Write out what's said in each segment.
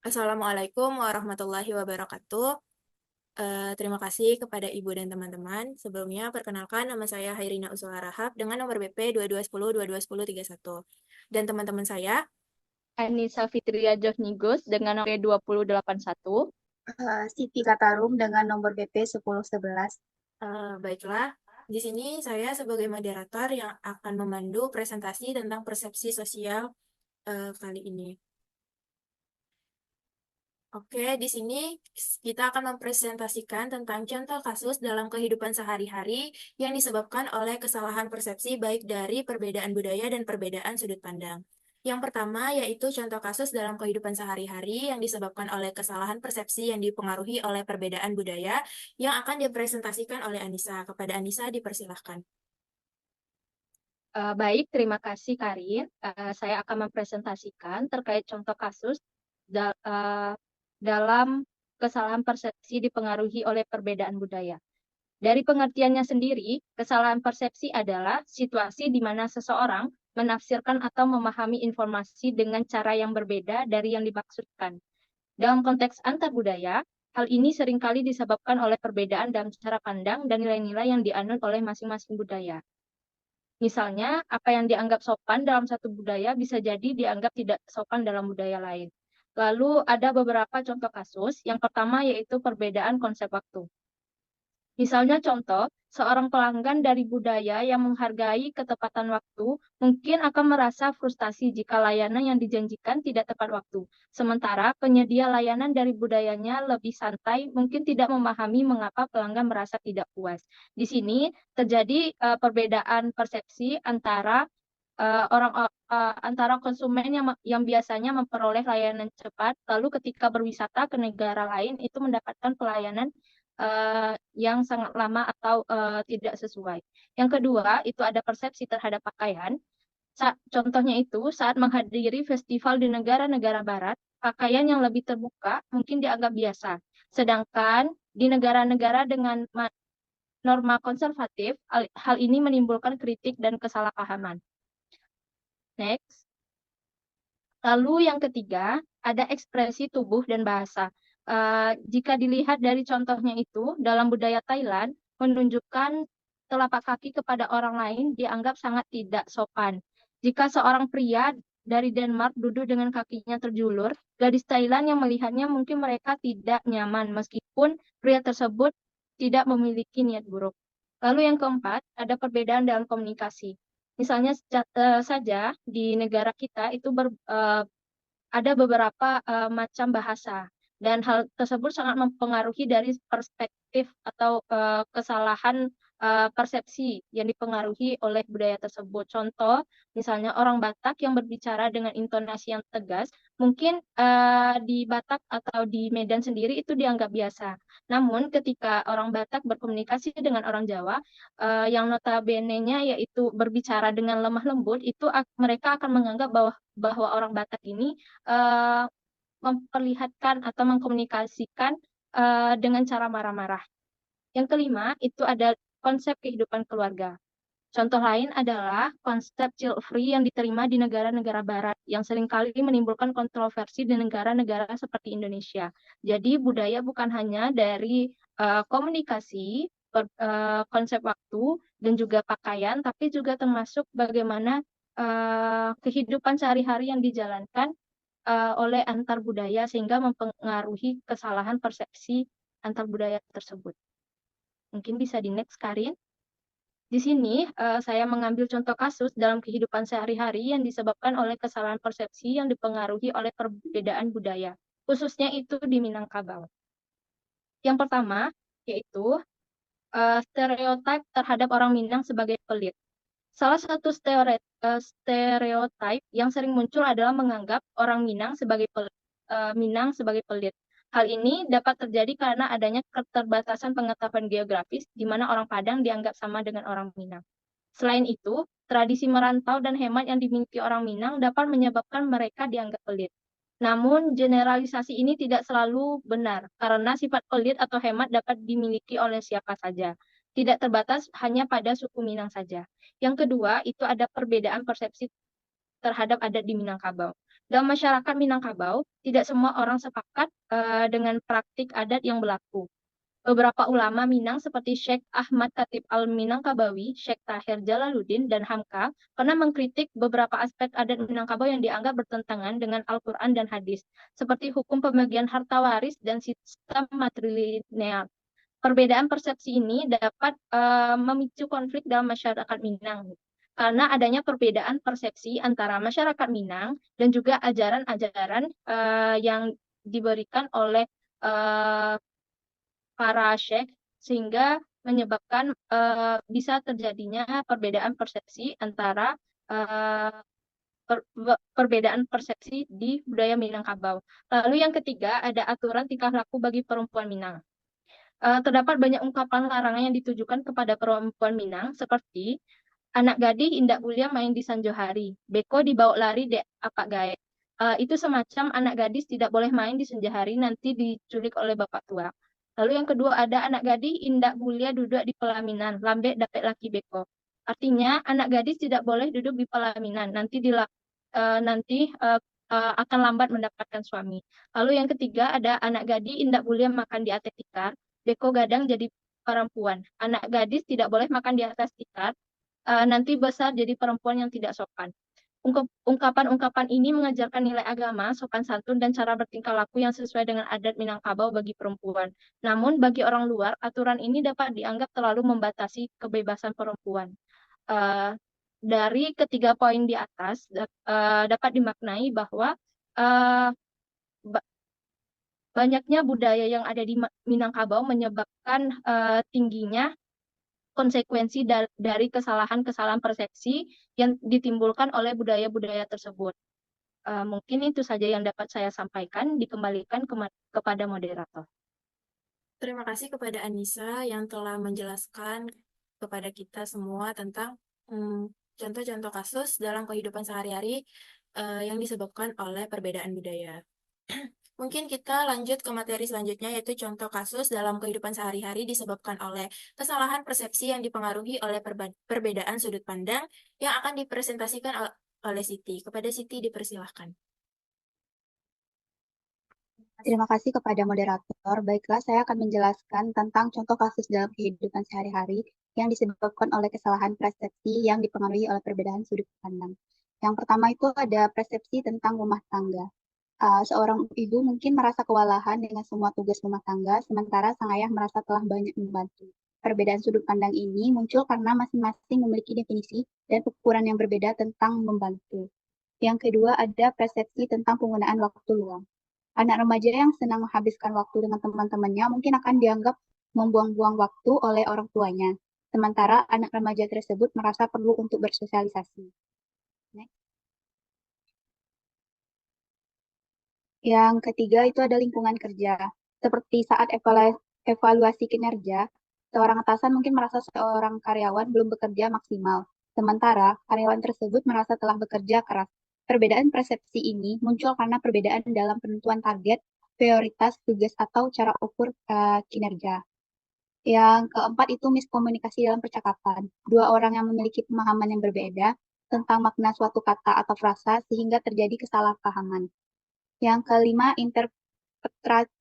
Assalamualaikum warahmatullahi wabarakatuh. Terima kasih kepada Ibu dan teman-teman. Sebelumnya, perkenalkan nama saya Hairina Usula Rahab dengan nomor BP 2210 Dan teman-teman saya, Anissa Fitria Josnigos dengan nomor 2081. Siti Katarum dengan nomor BP 1011. baiklah. Di sini saya sebagai moderator yang akan memandu presentasi tentang persepsi sosial kali ini. Oke, di sini kita akan mempresentasikan tentang contoh kasus dalam kehidupan sehari-hari yang disebabkan oleh kesalahan persepsi baik dari perbedaan budaya dan perbedaan sudut pandang. Yang pertama yaitu contoh kasus dalam kehidupan sehari-hari yang disebabkan oleh kesalahan persepsi yang dipengaruhi oleh perbedaan budaya yang akan dipresentasikan oleh Anissa. Kepada Anissa dipersilahkan. Baik, terima kasih Karin. Saya akan mempresentasikan terkait contoh kasus dalam kesalahan persepsi dipengaruhi oleh perbedaan budaya. Dari pengertiannya sendiri, kesalahan persepsi adalah situasi di mana seseorang menafsirkan atau memahami informasi dengan cara yang berbeda dari yang dimaksudkan. Dalam konteks antar budaya, hal ini seringkali disebabkan oleh perbedaan dalam cara pandang dan nilai-nilai yang dianut oleh masing-masing budaya. Misalnya, apa yang dianggap sopan dalam satu budaya bisa jadi dianggap tidak sopan dalam budaya lain. Lalu ada beberapa contoh kasus. Yang pertama yaitu perbedaan konsep waktu. Misalnya contoh, seorang pelanggan dari budaya yang menghargai ketepatan waktu mungkin akan merasa frustasi jika layanan yang dijanjikan tidak tepat waktu. Sementara penyedia layanan dari budayanya lebih santai mungkin tidak memahami mengapa pelanggan merasa tidak puas. Di sini terjadi perbedaan persepsi antara antara konsumen yang biasanya memperoleh layanan cepat, lalu ketika berwisata ke negara lain itu mendapatkan pelayanan yang sangat lama atau tidak sesuai. Yang kedua, itu ada persepsi terhadap pakaian. Contohnya itu, saat menghadiri festival di negara-negara barat, pakaian yang lebih terbuka mungkin dianggap biasa. Sedangkan di negara-negara dengan norma konservatif, hal ini menimbulkan kritik dan kesalahpahaman. Next. Lalu yang ketiga, ada ekspresi tubuh dan bahasa. Jika dilihat dari contohnya itu, dalam budaya Thailand, menunjukkan telapak kaki kepada orang lain dianggap sangat tidak sopan. Jika seorang pria dari Denmark duduk dengan kakinya terjulur, gadis Thailand yang melihatnya mungkin mereka tidak nyaman, meskipun pria tersebut tidak memiliki niat buruk. Lalu yang keempat, ada perbedaan dalam komunikasi. Misalnya saja di negara kita itu ada beberapa macam bahasa dan hal tersebut sangat mempengaruhi dari perspektif atau kesalahan persepsi yang dipengaruhi oleh budaya tersebut. Contoh, misalnya orang Batak yang berbicara dengan intonasi yang tegas, mungkin di Batak atau di Medan sendiri itu dianggap biasa. Namun ketika orang Batak berkomunikasi dengan orang Jawa, yang notabene-nya yaitu berbicara dengan lemah lembut, itu mereka akan menganggap bahwa orang Batak ini uh, memperlihatkan atau mengkomunikasikan dengan cara marah-marah. Yang kelima, itu ada konsep kehidupan keluarga. Contoh lain adalah konsep child free yang diterima di negara-negara barat yang seringkali menimbulkan kontroversi di negara-negara seperti Indonesia. Jadi budaya bukan hanya dari komunikasi, konsep waktu, dan juga pakaian, tapi juga termasuk bagaimana kehidupan sehari-hari yang dijalankan oleh antar budaya sehingga mempengaruhi kesalahan persepsi antar budaya tersebut. Mungkin bisa di next, Karin. Di sini saya mengambil contoh kasus dalam kehidupan sehari-hari yang disebabkan oleh kesalahan persepsi yang dipengaruhi oleh perbedaan budaya, khususnya itu di Minangkabau. Yang pertama yaitu stereotip terhadap orang Minang sebagai pelit. Salah satu stereotip yang sering muncul adalah menganggap orang Minang sebagai pelit. Hal ini dapat terjadi karena adanya keterbatasan pengetahuan geografis di mana orang Padang dianggap sama dengan orang Minang. Selain itu, tradisi merantau dan hemat yang dimiliki orang Minang dapat menyebabkan mereka dianggap pelit. Namun, generalisasi ini tidak selalu benar, karena sifat pelit atau hemat dapat dimiliki oleh siapa saja, tidak terbatas hanya pada suku Minang saja. Yang kedua, itu ada perbedaan persepsi terhadap adat di Minangkabau. Dalam masyarakat Minangkabau, tidak semua orang sepakat dengan praktik adat yang berlaku. Beberapa ulama Minang seperti Syekh Ahmad Khatib Al-Minangkabawi, Syekh Tahir Jalaluddin, dan Hamka pernah mengkritik beberapa aspek adat Minangkabau yang dianggap bertentangan dengan Al-Quran dan hadis, seperti hukum pembagian harta waris dan sistem matrilineal. Perbedaan persepsi ini dapat memicu konflik dalam masyarakat Minang, karena adanya perbedaan persepsi antara masyarakat Minang dan juga ajaran-ajaran yang diberikan oleh uh, para syekh, sehingga menyebabkan bisa terjadinya perbedaan persepsi antara eh, perbedaan persepsi di budaya Minangkabau. Lalu yang ketiga, ada aturan tingkah laku bagi perempuan Minang. Terdapat banyak ungkapan larangan yang ditujukan kepada perempuan Minang, seperti anak gadis indak mulia main di Sanjo Hari, beko dibawa lari dek apa gae. Itu semacam anak gadis tidak boleh main di senja hari, nanti diculik oleh bapak tua. Lalu yang kedua ada anak gadis indak mulia duduk di pelaminan, lambe dapet laki beko. Artinya anak gadis tidak boleh duduk di pelaminan, nanti akan lambat mendapatkan suami. Lalu yang ketiga ada anak gadis indak mulia makan di atas tikar, beko gadang jadi perempuan. Anak gadis tidak boleh makan di atas tikar, nanti besar jadi perempuan yang tidak sopan. Ungkapan-ungkapan ini mengajarkan nilai agama, sopan santun, dan cara bertingkah laku yang sesuai dengan adat Minangkabau bagi perempuan. Namun, bagi orang luar, aturan ini dapat dianggap terlalu membatasi kebebasan perempuan. Uh, dari ketiga poin di atas, dapat dimaknai bahwa uh, banyaknya budaya yang ada di Minangkabau menyebabkan tingginya konsekuensi dari kesalahan-kesalahan persepsi yang ditimbulkan oleh budaya-budaya tersebut. Mungkin itu saja yang dapat saya sampaikan, dikembalikan kepada moderator. Terima kasih kepada Anissa yang telah menjelaskan kepada kita semua tentang contoh-contoh kasus dalam kehidupan sehari-hari yang disebabkan oleh perbedaan budaya. Mungkin kita lanjut ke materi selanjutnya, yaitu contoh kasus dalam kehidupan sehari-hari disebabkan oleh kesalahan persepsi yang dipengaruhi oleh perbedaan sudut pandang yang akan dipresentasikan oleh Siti. Kepada Siti dipersilahkan. Terima kasih kepada moderator. Baiklah, saya akan menjelaskan tentang contoh kasus dalam kehidupan sehari-hari yang disebabkan oleh kesalahan persepsi yang dipengaruhi oleh perbedaan sudut pandang. Yang pertama itu ada persepsi tentang rumah tangga. Seorang ibu mungkin merasa kewalahan dengan semua tugas rumah tangga, sementara sang ayah merasa telah banyak membantu. Perbedaan sudut pandang ini muncul karena masing-masing memiliki definisi dan ukuran yang berbeda tentang membantu. Yang kedua ada persepsi tentang penggunaan waktu luang. Anak remaja yang senang menghabiskan waktu dengan teman-temannya mungkin akan dianggap membuang-buang waktu oleh orang tuanya. Sementara anak remaja tersebut merasa perlu untuk bersosialisasi. Next. Yang ketiga itu ada lingkungan kerja. Seperti saat evaluasi kinerja, seorang atasan mungkin merasa seorang karyawan belum bekerja maksimal. Sementara karyawan tersebut merasa telah bekerja keras. Perbedaan persepsi ini muncul karena perbedaan dalam penentuan target, prioritas, tugas, atau cara ukur kinerja. Yang keempat itu miskomunikasi dalam percakapan. Dua orang yang memiliki pemahaman yang berbeda tentang makna suatu kata atau frasa sehingga terjadi kesalahpahaman. Yang kelima, interpretasi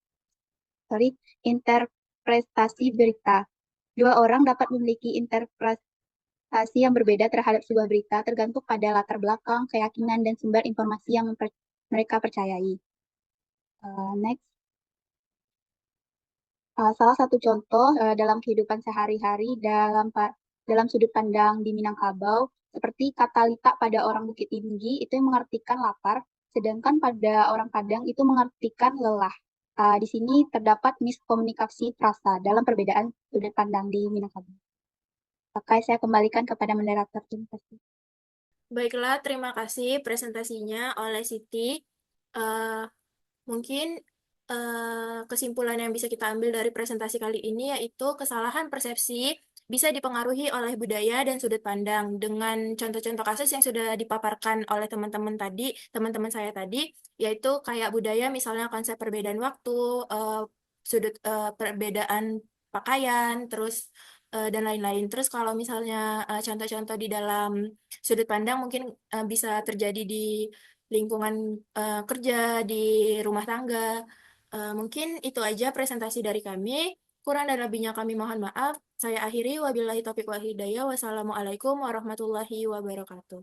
berita. Dua orang dapat memiliki interpretasi yang berbeda terhadap sebuah berita tergantung pada latar belakang, keyakinan, dan sumber informasi yang mereka percayai. Next. Salah satu contoh dalam kehidupan sehari-hari dalam sudut pandang di Minangkabau, seperti kata litak pada orang Bukit Tinggi itu yang mengartikan lapar, sedangkan pada orang Padang itu mengartikan lelah. Di sini terdapat miskomunikasi frasa dalam perbedaan sudut pandang di Minangkabau. Oke, saya kembalikan kepada moderator. Terima kasih. Baiklah, terima kasih presentasinya oleh Siti. Mungkin kesimpulan yang bisa kita ambil dari presentasi kali ini yaitu kesalahan persepsi bisa dipengaruhi oleh budaya dan sudut pandang. Dengan contoh-contoh kasus yang sudah dipaparkan oleh teman-teman saya tadi, yaitu kayak budaya misalnya konsep perbedaan waktu, perbedaan pakaian, terus dan lain-lain. Terus kalau misalnya contoh-contoh di dalam sudut pandang mungkin bisa terjadi di lingkungan kerja, di rumah tangga. Mungkin itu aja presentasi dari kami. Kurang dan lebihnya kami mohon maaf. Saya akhiri, wabillahi taufiq wal hidayah. Wassalamualaikum warahmatullahi wabarakatuh.